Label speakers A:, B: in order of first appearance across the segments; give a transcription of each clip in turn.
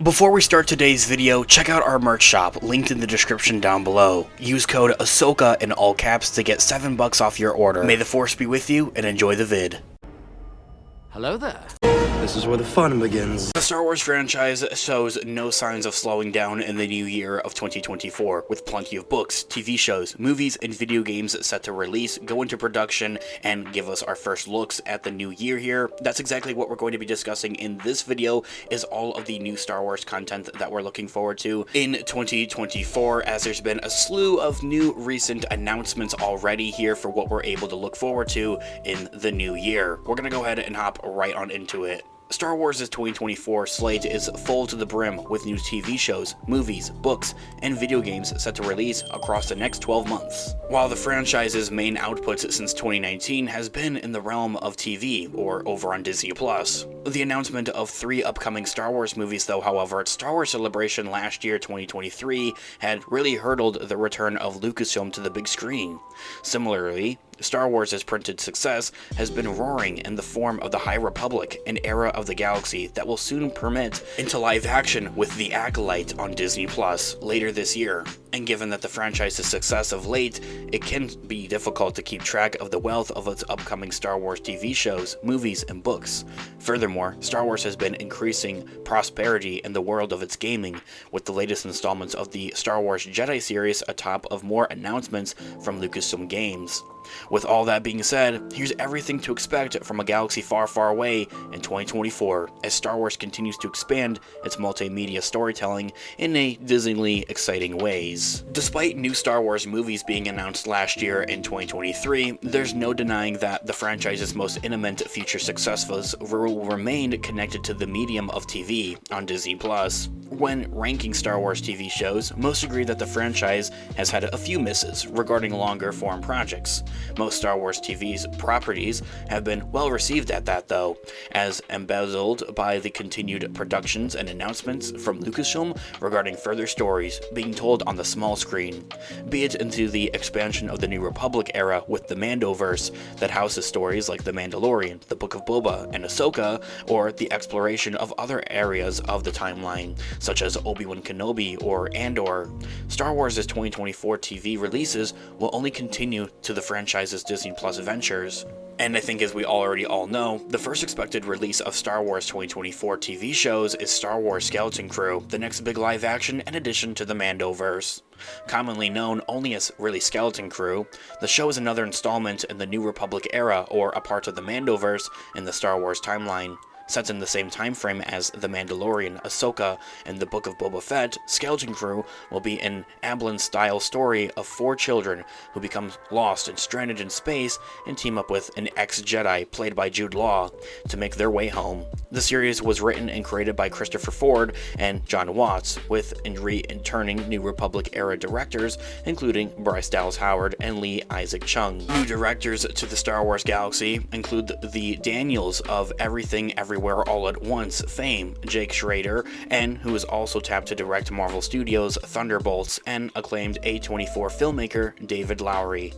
A: Before we start today's video, check out our merch shop, linked in the description down below. Use code Ahsoka in all caps to get $7 off your order. May the Force be with you, and enjoy the vid.
B: Hello there.
C: This is where the fun begins.
A: The Star Wars franchise shows no signs of slowing down in the new year of 2024, with plenty of books, TV shows, movies, and video games set to release, go into production, and give us our first looks at the new year here. That's exactly what we're going to be discussing in this video, is all of the new Star Wars content that we're looking forward to in 2024, as there's been a slew of new recent announcements already here for what we're able to look forward to in the new year. We're going to go ahead and hop right on into it. Star Wars' 2024 slate is full to the brim with new TV shows, movies, books, and video games set to release across the next 12 months. While the franchise's main output since 2019 has been in the realm of TV, or over on Disney+. The announcement of 3 upcoming Star Wars movies though, however, at Star Wars Celebration last year, 2023, had really hurdled the return of Lucasfilm to the big screen. Similarly, Star Wars' printed success has been roaring in the form of the High Republic, an era of the galaxy that will soon permit into live action with The Acolyte on Disney Plus later this year. And given that the franchise's success of late, it can be difficult to keep track of the wealth of its upcoming Star Wars TV shows, movies, and books. Furthermore, Star Wars has been increasing prosperity in the world of its gaming, with the latest installments of the Star Wars Jedi series atop of more announcements from Lucasfilm Games. With all that being said, here's everything to expect from a galaxy far, far away in 2024, as Star Wars continues to expand its multimedia storytelling in a Disneyly exciting ways. Despite new Star Wars movies being announced last year in 2023, there's no denying that the franchise's most intimate future successes will remain connected to the medium of TV on Disney+. When ranking Star Wars TV shows, most agree that the franchise has had a few misses regarding longer form projects. Most Star Wars TV's properties have been well received at that though, as embezzled by the continued productions and announcements from Lucasfilm regarding further stories being told on the small screen, be it into the expansion of the New Republic era with the Mandoverse that houses stories like the Mandalorian, the Book of Boba, and Ahsoka, or the exploration of other areas of the timeline, such as Obi-Wan Kenobi or Andor. Star Wars' 2024 TV releases will only continue to the franchise's Disney Plus ventures. And I think, as we already all know, the first expected release of Star Wars 2024 TV shows is Star Wars Skeleton Crew, the next big live action in addition to the Mandoverse. Commonly known only as really Skeleton Crew, the show is another installment in the New Republic era, or a part of the Mandoverse in the Star Wars timeline. Set in the same time frame as The Mandalorian, Ahsoka, and the Book of Boba Fett, Skeleton Crew will be an Amblin-style story of 4 children who become lost and stranded in space and team up with an ex-Jedi, played by Jude Law, to make their way home. The series was written and created by Christopher Ford and John Watts, with returning New Republic-era directors, including Bryce Dallas Howard and Lee Isaac Chung. New directors to the Star Wars galaxy include the Daniels of Everything Everywhere All at Once fame, Jake Schrader, and who is also tapped to direct Marvel Studios' Thunderbolts, and acclaimed A24 filmmaker David Lowery.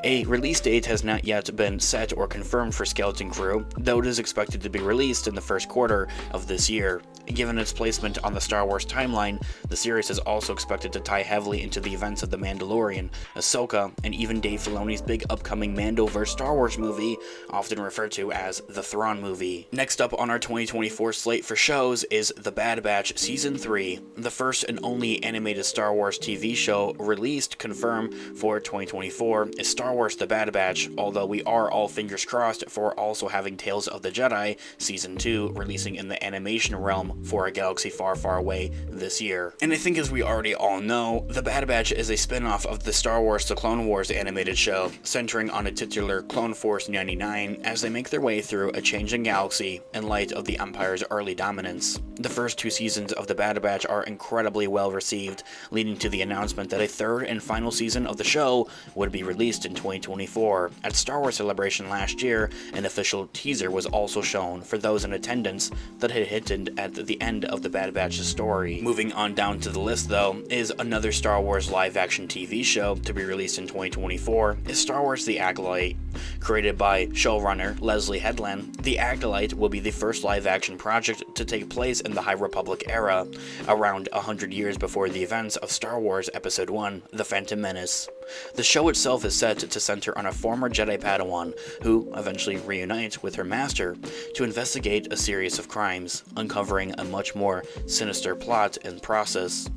A: A release date has not yet been set or confirmed for Skeleton Crew, though it is expected to be released in the first quarter of this year. Given its placement on the Star Wars timeline, the series is also expected to tie heavily into the events of The Mandalorian, Ahsoka, and even Dave Filoni's big upcoming Mandoverse Star Wars movie, often referred to as the Thrawn movie. Next up on our 2024 slate for shows is The Bad Batch Season 3, the first and only animated Star Wars TV show released confirmed for 2024 is Star Wars The Bad Batch, although we are all fingers crossed for also having Tales of the Jedi Season 2 releasing in the animation realm for a galaxy far, far away this year. And I think, as we already all know, The Bad Batch is a spin-off of the Star Wars The Clone Wars animated show, centering on a titular Clone Force 99 as they make their way through a changing galaxy in light of the Empire's early dominance. The first 2 seasons of The Bad Batch are incredibly well received, leading to the announcement that a 3rd and final season of the show would be released in 2024. At Star Wars Celebration last year, an official teaser was also shown for those in attendance that had hinted at the end of the Bad Batch's story. Moving on down to the list though, is another Star Wars live-action TV show to be released in 2024, is Star Wars The Acolyte. Created by showrunner Leslie Headland, The Acolyte will be the first first live-action project to take place in the High Republic era, around 100 years before the events of Star Wars Episode I: The Phantom Menace. The show itself is set to center on a former Jedi Padawan who eventually reunites with her master to investigate a series of crimes, uncovering a much more sinister plot and process.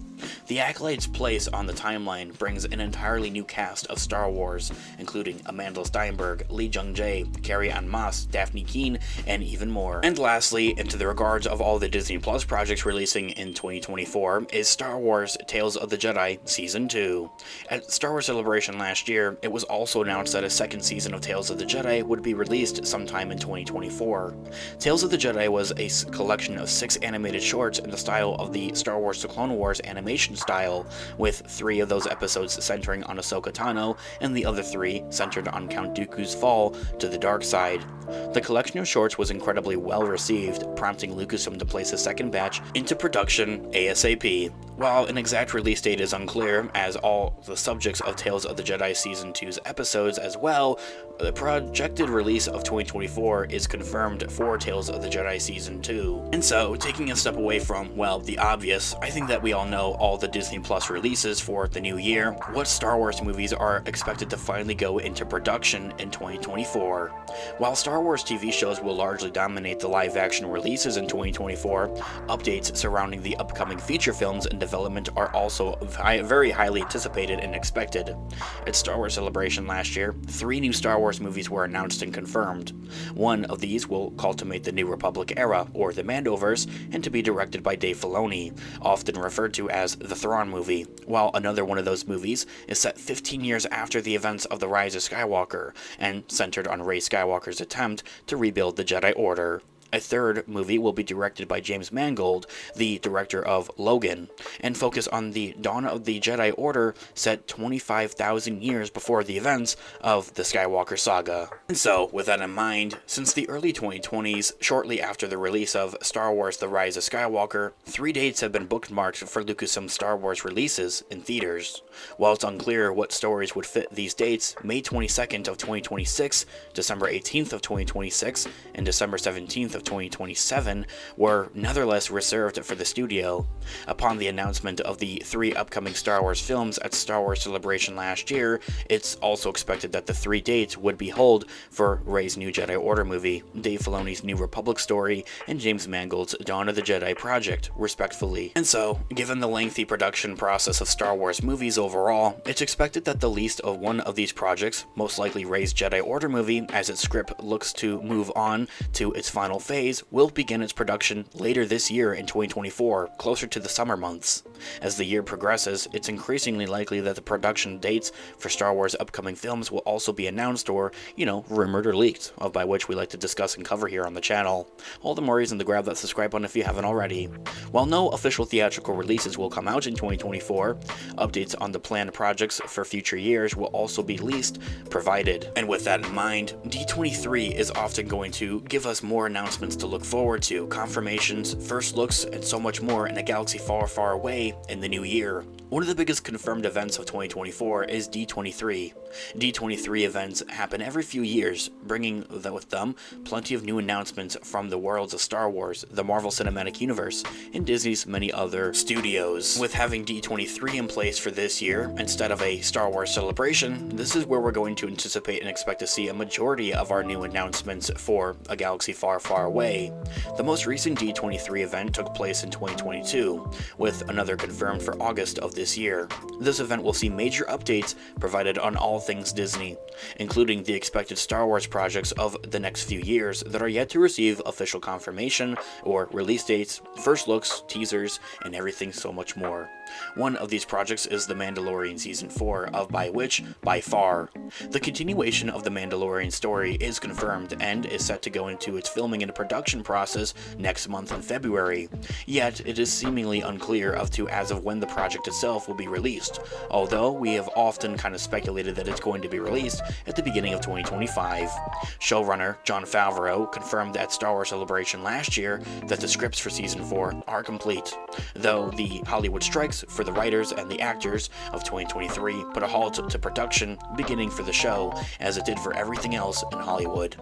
A: The Acolyte's place on the timeline brings an entirely new cast of Star Wars, including Amanda Steinberg, Lee Jung-jae, Carrie-Anne Moss, Daphne Keane, and even more. And lastly, into the regards of all the Disney Plus projects releasing in 2024, is Star Wars Tales of the Jedi Season 2. At Star Wars Celebration last year, it was also announced that a second season of Tales of the Jedi would be released sometime in 2024. Tales of the Jedi was a collection of 6 animated shorts in the style of the Star Wars The Clone Wars animation style, with 3 of those episodes centering on Ahsoka Tano and the other 3 centered on Count Dooku's fall to the dark side. The collection of shorts was incredibly well received, prompting Lucasfilm to place a second batch into production ASAP. While an exact release date is unclear, as all the subjects of Tales of the Jedi Season 2's episodes as well, the projected release of 2024 is confirmed for Tales of the Jedi Season 2. And so, taking a step away from, well, the obvious, I think that we all know all the Disney Plus releases for the new year. What Star Wars movies are expected to finally go into production in 2024? While Star Wars TV shows will largely dominate the live-action releases in 2024, updates surrounding the upcoming feature films in development are also very highly anticipated and expected. At Star Wars Celebration last year, 3 new Star Wars movies were announced and confirmed. One of these will culminate the New Republic era, or the Mandoverse, and to be directed by Dave Filoni, often referred to as the Thrawn movie, while another one of those movies is set 15 years after the events of The Rise of Skywalker, and centered on Rey Skywalker's attempt to rebuild the Jedi Order. A third movie will be directed by James Mangold, the director of Logan, and focus on the dawn of the Jedi Order set 25,000 years before the events of the Skywalker saga. And so, with that in mind, since the early 2020s, shortly after the release of Star Wars The Rise of Skywalker, 3 dates have been bookmarked for Lucasfilm Star Wars releases in theaters. While it's unclear what stories would fit these dates, May 22nd of 2026, December 18th of 2026, and December 17th of 2027 were nevertheless reserved for the studio. Upon the announcement of the 3 upcoming Star Wars films at Star Wars Celebration last year, it's also expected that the 3 dates would be held for Rey's new Jedi Order movie, Dave Filoni's New Republic story, and James Mangold's Dawn of the Jedi project, respectively. And so, given the lengthy production process of Star Wars movies overall, it's expected that the least of one of these projects, most likely Rey's Jedi Order movie, as its script looks to move on to its final phase, will begin its production later this year in 2024, closer to the summer months. As the year progresses, it's increasingly likely that the production dates for Star Wars upcoming films will also be announced or, rumored or leaked, by which we like to discuss and cover here on the channel. All the more reason to grab that subscribe button if you haven't already. While no official theatrical releases will come out in 2024, updates on the planned projects for future years will also be provided. And with that in mind, D23 is often going to give us more announcements to look forward to, confirmations, first looks, and so much more in a galaxy far, far away in the new year. One of the biggest confirmed events of 2024 is D23. D23 events happen every few years, bringing with them plenty of new announcements from the worlds of Star Wars, the Marvel Cinematic Universe, and Disney's many other studios. With having D23 in place for this year, instead of a Star Wars Celebration, this is where we're going to anticipate and expect to see a majority of our new announcements for a galaxy far, far away. The most recent D23 event took place in 2022, with another confirmed for August of this year. This event will see major updates provided on all things Disney, including the expected Star Wars projects of the next few years that are yet to receive official confirmation or release dates, first looks, teasers, and everything so much more. One of these projects is The Mandalorian Season 4 of by far. The continuation of The Mandalorian story is confirmed and is set to go into its filming and production process next month in February, yet it is seemingly unclear as of when the project itself itself will be released, although we have often kind of speculated that it's going to be released at the beginning of 2025. Showrunner Jon Favreau confirmed at Star Wars Celebration last year that the scripts for Season 4 are complete, though the Hollywood strikes for the writers and the actors of 2023 put a halt to production beginning for the show, as it did for everything else in Hollywood.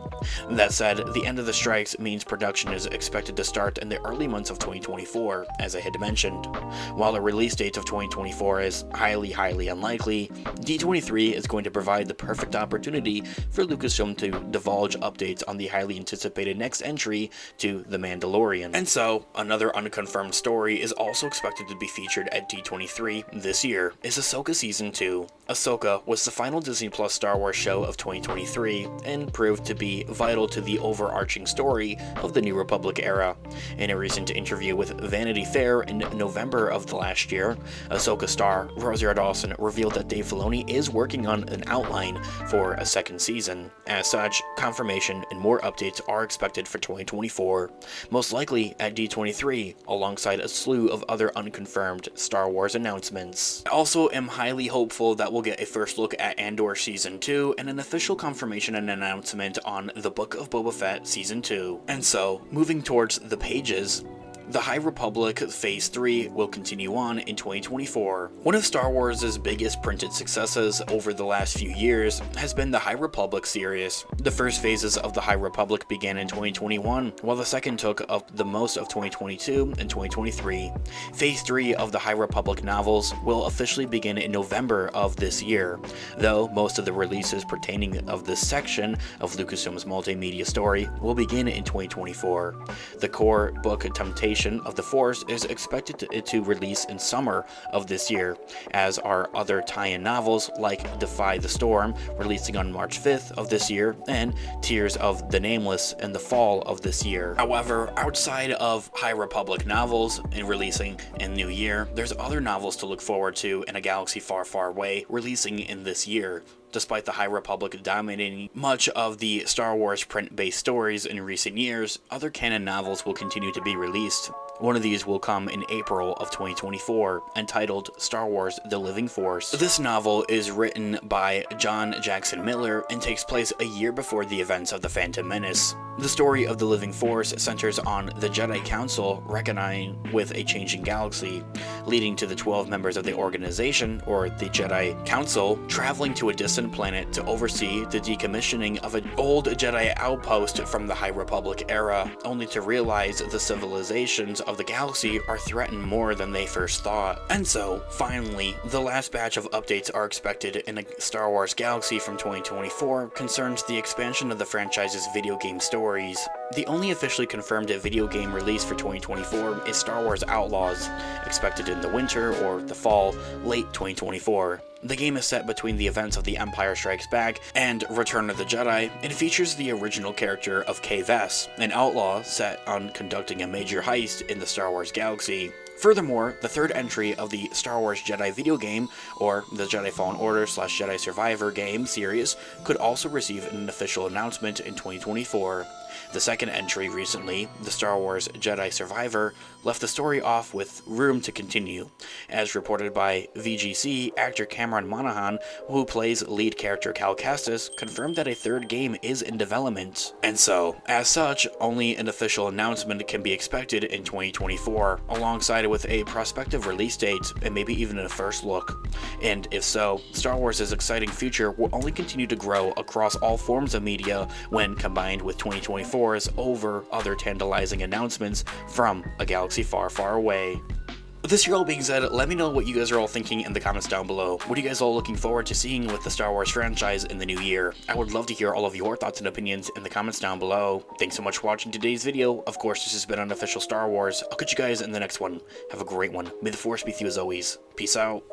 A: That said, the end of the strikes means production is expected to start in the early months of 2024, as I had mentioned. While a release date of 2024 is highly unlikely, D23 is going to provide the perfect opportunity for Lucasfilm to divulge updates on the highly anticipated next entry to The Mandalorian. And so, another unconfirmed story is also expected to be featured at D23 this year, is Ahsoka Season 2. Ahsoka was the final Disney Plus Star Wars show of 2023, and proved to be vital to the overarching story of the New Republic era. In a recent interview with Vanity Fair in November of the last year, Ahsoka star Rosario Dawson revealed that Dave Filoni is working on an outline for a second season. As such, confirmation and more updates are expected for 2024, most likely at D23, alongside a slew of other unconfirmed Star Wars announcements. I also am highly hopeful that we'll get a first look at Andor Season 2 and an official confirmation and announcement on The Book of Boba Fett Season 2. And so, moving towards the pages, The High Republic Phase 3 will continue on in 2024. One of Star Wars' biggest printed successes over the last few years has been the High Republic series. The first phases of the High Republic began in 2021, while the second took up the most of 2022 and 2023. Phase 3 of the High Republic novels will officially begin in November of this year, though most of the releases pertaining of this section of Lucasfilm's multimedia story will begin in 2024. The core book Temptation of the Force is expected to release in summer of this year, as are other tie-in novels like Defy the Storm, releasing on March 5th of this year, and Tears of the Nameless in the fall of this year. However, outside of High Republic novels and releasing in New Year, there's other novels to look forward to in a galaxy far away releasing in this year. Despite the High Republic dominating much of the Star Wars print-based stories in recent years, other canon novels will continue to be released. One of these will come in April of 2024, entitled Star Wars The Living Force. This novel is written by John Jackson Miller and takes place a year before the events of The Phantom Menace. The story of the Living Force centers on the Jedi Council reckoning with a changing galaxy, leading to the 12 members of the organization, or the Jedi Council, traveling to a distant planet to oversee the decommissioning of an old Jedi outpost from the High Republic era, only to realize the civilizations of the galaxy are threatened more than they first thought. And so, finally, the last batch of updates are expected in a Star Wars galaxy from 2024 concerns the expansion of the franchise's video game stories. The only officially confirmed video game release for 2024 is Star Wars Outlaws, expected in the winter or the fall, late 2024. The game is set between the events of The Empire Strikes Back and Return of the Jedi, and features the original character of Kay Vess, an outlaw set on conducting a major heist in the Star Wars galaxy. Furthermore, the third entry of the Star Wars Jedi video game, or the Jedi Fallen Order / Jedi Survivor game series, could also receive an official announcement in 2024. The second entry recently, the Star Wars Jedi Survivor, left the story off with room to continue. As reported by VGC, actor Cameron Monaghan, who plays lead character Cal Kestis, confirmed that a third game is in development. And so, as such, only an official announcement can be expected in 2024, alongside with a prospective release date and maybe even a first look. And if so, Star Wars' exciting future will only continue to grow across all forms of media when combined with 2024's over other tantalizing announcements from a galaxy far away. With this all being said, let me know what you guys are all thinking in the comments down below. What are you guys all looking forward to seeing with the Star Wars franchise in the new year? I would love to hear all of your thoughts and opinions in the comments down below. Thanks so much for watching today's video. Of course, this has been Unofficial Star Wars. I'll catch you guys in the next one. Have a great one. May the Force be with you as always. Peace out.